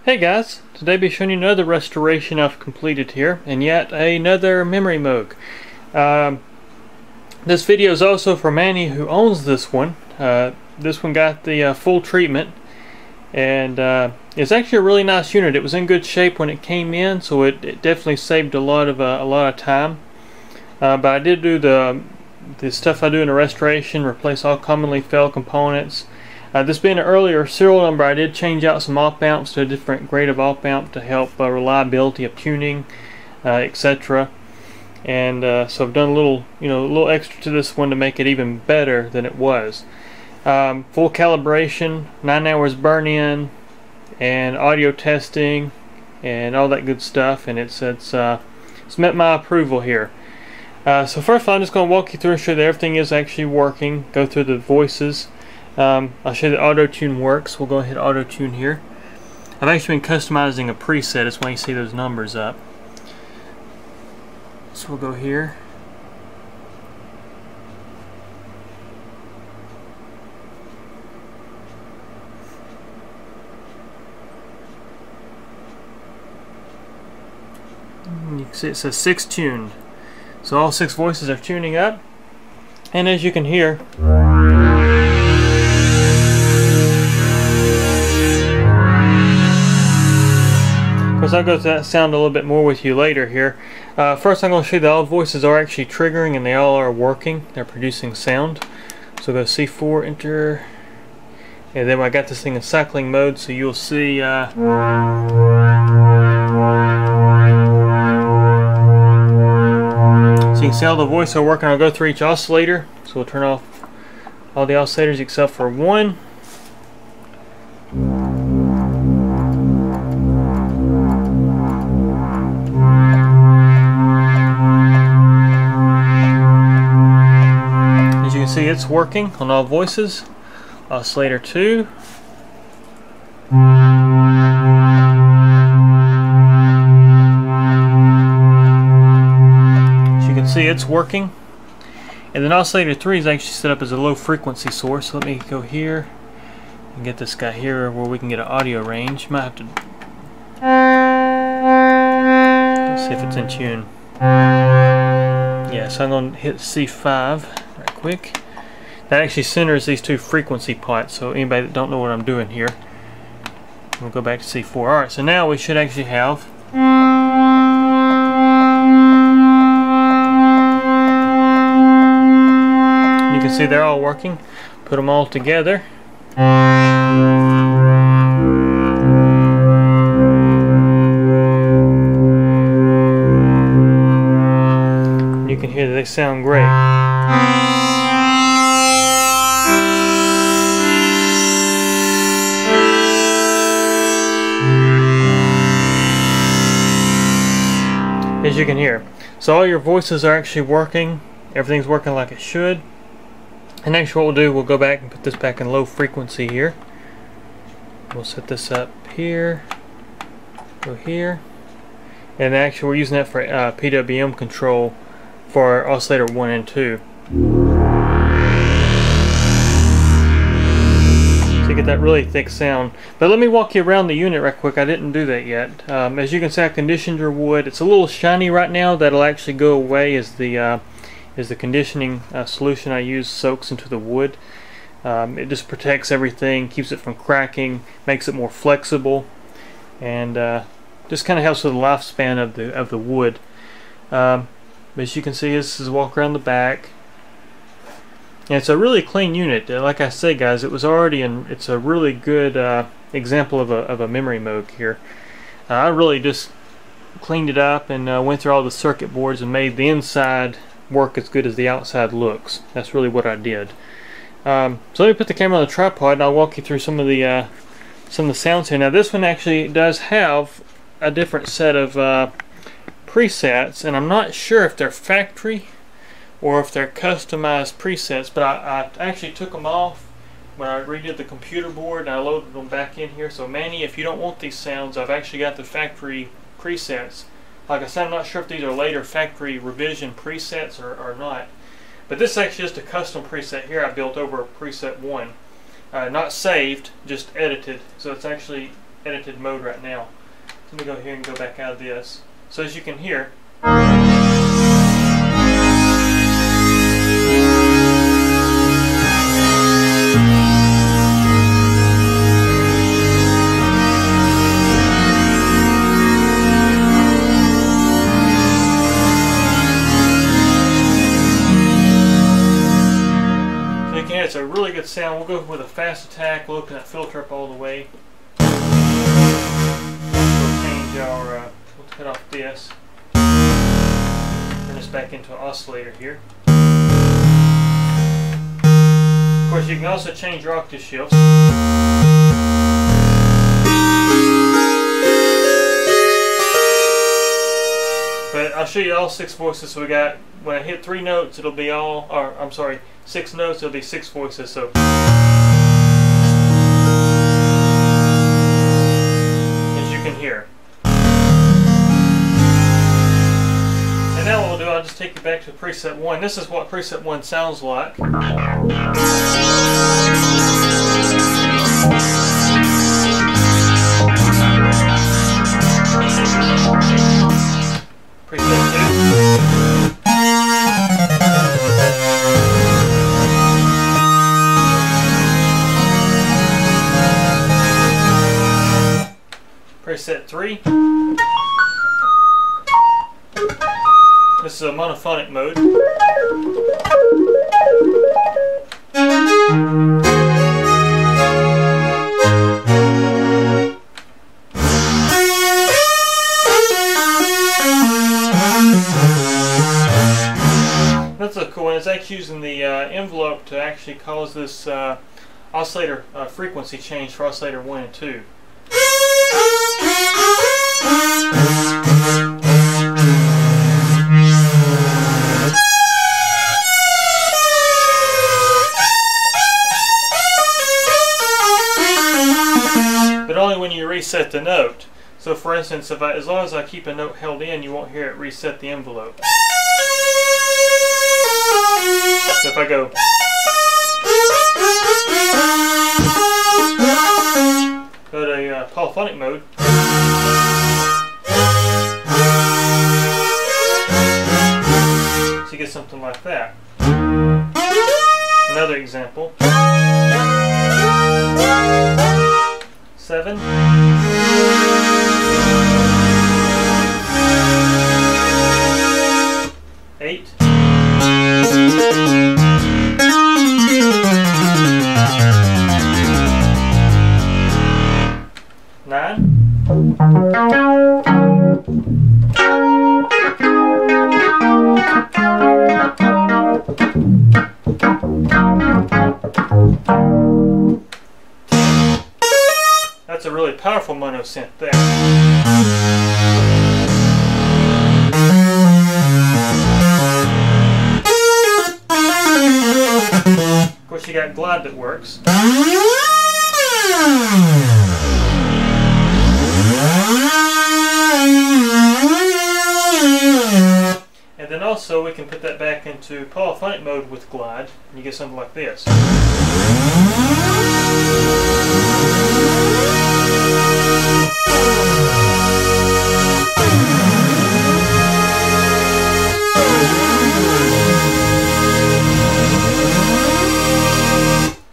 Hey guys, today I'll be showing you another restoration I've completed here, and yet another Memorymoog. This video is also for Manny, who owns this one. This one got the full treatment, and it's actually a really nice unit. It was in good shape when it came in, so it definitely saved a lot of time. But I did do the stuff I do in a restoration, replace all commonly failed components. This being an earlier serial number, I did change out some op amps to a different grade of op amp to help reliability of tuning, etc. And so I've done a little extra to this one to make it even better than it was. Full calibration, 9 hours burn-in, and audio testing, and all that good stuff. And it's met my approval here. So first of all, I'm just going to walk you through and show that everything is actually working. Go through the voices. I'll show you that auto-tune works. We'll go ahead and auto-tune here. I've actually been customizing a preset. That's why you see those numbers up. So we'll go here. And you can see it says 6 tuned. So all 6 voices are tuning up. And as you can hear, I'll go through that sound a little bit more with you later here. First I'm going to show you that all voices are actually triggering and they all are working. They're producing sound. So go C4, enter, and then I got this thing in cycling mode, so you'll see so you can see all the voices are working. I'll go through each oscillator. So we'll turn off all the oscillators except for one. See, it's working on all voices. Oscillator 2. As you can see, it's working. And then oscillator 3 is actually set up as a low frequency source. So let me go here and get this guy here where we can get an audio range. Might have to. Let's see if it's in tune. Yeah, so I'm going to hit C5 right quick. That actually centers these two frequency pots, so anybody that don't know what I'm doing here, we'll go back to C4. Alright, so now we should actually have you can see they're all working. Put them all together. You can hear that they sound great. As you can hear, so all your voices are actually working. Everything's working like it should. And next, what we'll do, we'll go back and put this back in low frequency here. We'll set this up here, go here, and actually we're using that for PWM control for oscillator 1 and 2. So you get that really thick sound. But let me walk you around the unit right quick. I didn't do that yet. As you can see, I conditioned your wood. It's a little shiny right now. That'll actually go away as the conditioning solution I use soaks into the wood. It just protects everything, keeps it from cracking, makes it more flexible, and just kind of helps with the lifespan of the wood. But as you can see, this is a walk around the back. And it's a really clean unit. Like I said, guys, it was already it's a really good example of a Memorymoog here. I really just cleaned it up and went through all the circuit boards and made the inside work as good as the outside looks. That's really what I did. So let me put the camera on the tripod and I'll walk you through some of the sounds here. Now this one actually does have a different set of presets, and I'm not sure if they're factory or if they're customized presets, but I actually took them off when I redid the computer board and I loaded them back in here. So Manny, if you don't want these sounds, I've actually got the factory presets. Like I said, I'm not sure if these are later factory revision presets or not, but this is actually just a custom preset here I built over preset 1. Not saved, just edited. So it's actually edited mode right now. So let me go here and go back out of this. So as you can hear, it's a really good sound. We'll go with a fast attack. We'll open that filter up all the way. We'll change our, we'll cut off this. Turn this back into an oscillator here. Of course, you can also change your octave shifts. But I'll show you all 6 voices. So we got, when I hit 3 notes, it'll be all, or I'm sorry, 6 notes, it'll be 6 voices. So as you can hear. And now what we'll do, I'll just take you back to preset 1. This is what preset 1 sounds like. Preset 2. Preset 3. This is a monophonic mode. That's a cool one. It's actually using the envelope to actually cause this oscillator frequency change for oscillator 1 and 2. But only when you reset the note. So for instance, as long as I keep a note held in, you won't hear it reset the envelope. So if I go, to polyphonic mode, so you get something like that. Another example. 7. 8. 9. That's a really powerful mono synth there. Of course, you got glide that works. And then also we can put that back into polyphonic mode with glide, and you get something like this.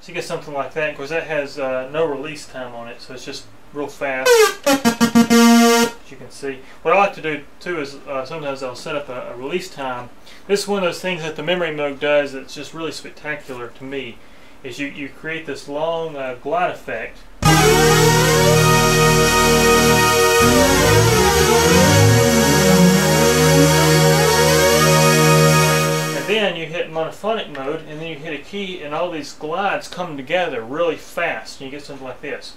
So you get something like that. Of course, that has no release time on it, so it's just real fast. As you can see. What I like to do too is sometimes I'll set up a release time. This is one of those things that the Memorymoog does that's just really spectacular to me. Is you create this long glide effect. And then you hit monophonic mode, and then you hit a key, and all these glides come together really fast, and you get something like this.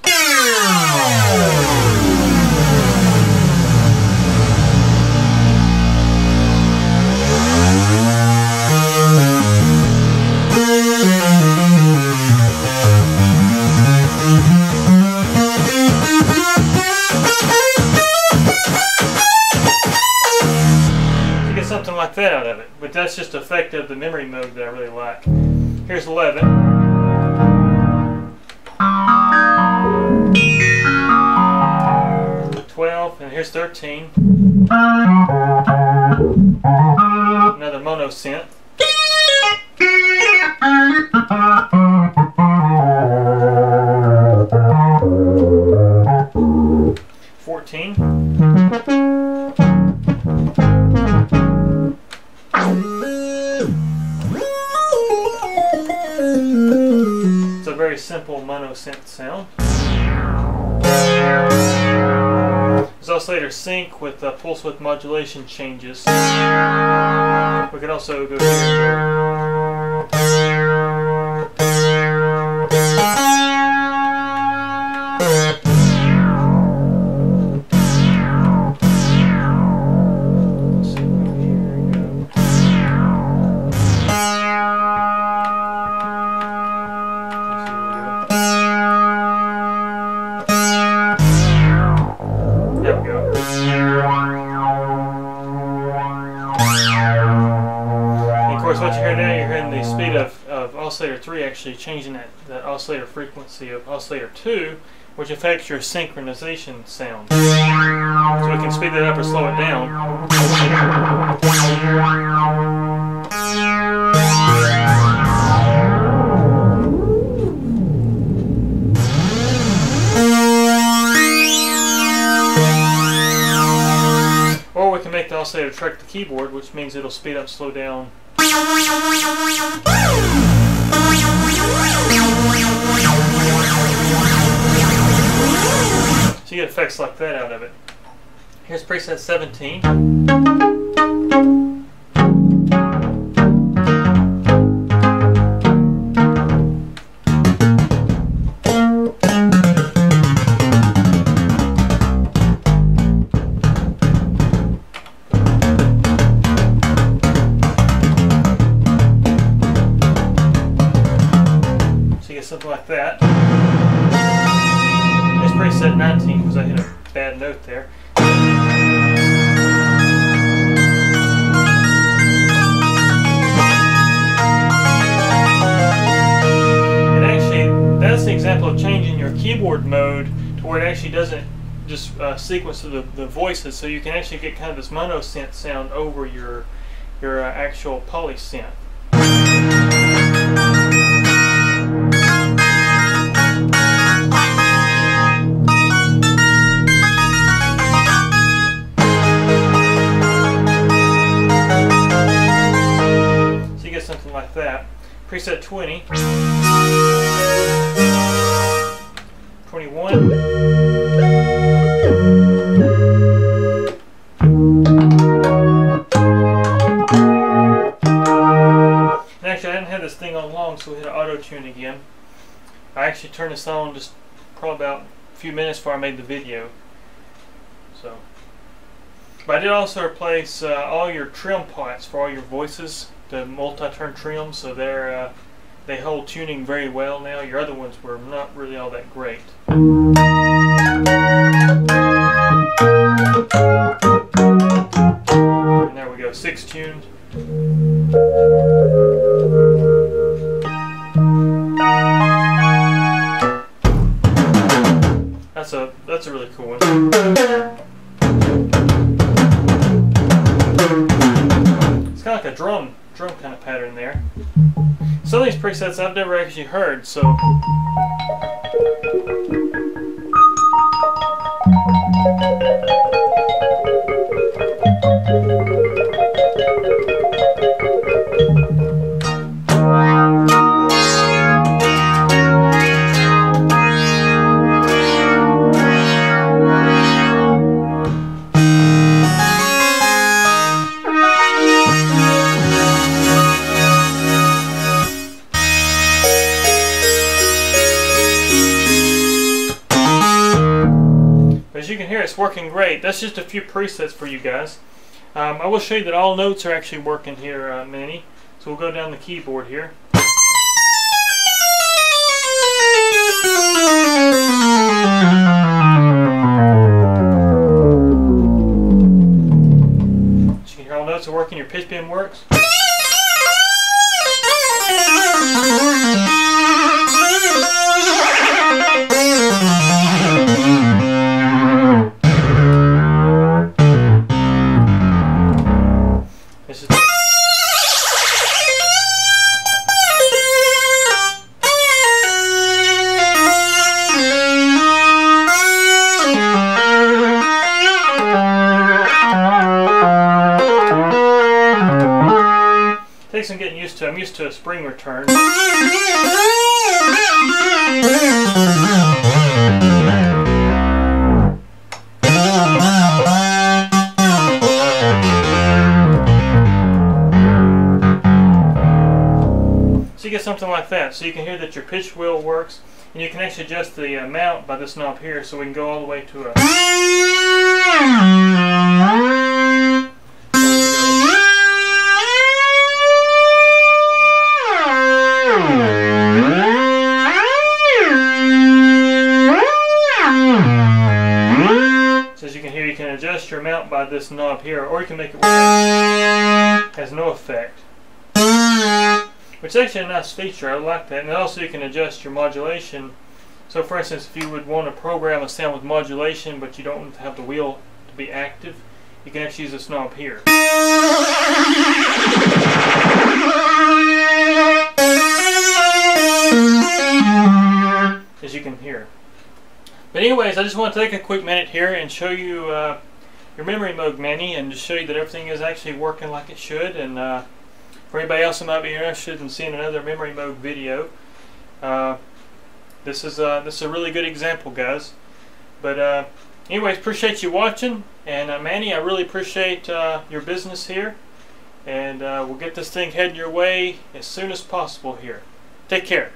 Something like that out of it, but that's just the effect of the Memorymoog that I really like. Here's 11. 12, and here's 13. Another mono synth. 14. It's a very simple mono synth sound. There's oscillator sync with pulse width modulation changes. We could also go here. What you hear now, you're hearing the speed of oscillator 3 actually changing that oscillator frequency of oscillator 2, which affects your synchronization sound. So we can speed that up or slow it down. Or we can make the oscillator track the keyboard, which means it'll speed up, slow down. So you get effects like that out of it. Here's preset 17. Something like that. It's preset 19 because I hit a bad note there. And actually, that's the example of changing your keyboard mode to where it actually doesn't just sequence to the voices, so you can actually get kind of this mono synth sound over your actual poly synth. Something like that. Preset 20. 21. And actually I hadn't had this thing on long, so we hit auto tune again. I actually turned this on just probably about a few minutes before I made the video. So, but I did also replace all your trim pots for all your voices. The multi-turn trims, so they hold tuning very well now. Your other ones were not really all that great. And there we go, 6 tuned. That's a really cool one. It's kind of like a drum kind of pattern there. Some of these presets I've never actually heard, so as you can hear, it's working great. That's just a few presets for you guys. I will show you that all notes are actually working here, Manny. So we'll go down the keyboard here. So you can hear all notes are working. Your pitch bend works. used to a spring return. So you get something like that. So you can hear that your pitch wheel works, and you can actually adjust the amount by this knob here, so we can go all the way to a. So as you can hear, you can adjust your amount by this knob here, or you can make it where it has no effect. Which is actually a nice feature. I like that. And also you can adjust your modulation. So for instance, if you would want to program a sound with modulation but you don't want to have the wheel to be active, you can actually use this knob here. As you can hear. But anyways, I just want to take a quick minute here and show you your Memorymoog Manny, and just show you that everything is actually working like it should. And for anybody else who might be interested in seeing another Memorymoog video, this is a really good example, guys. But anyways, appreciate you watching, and Manny, I really appreciate your business here, and we'll get this thing heading your way as soon as possible here. Take care.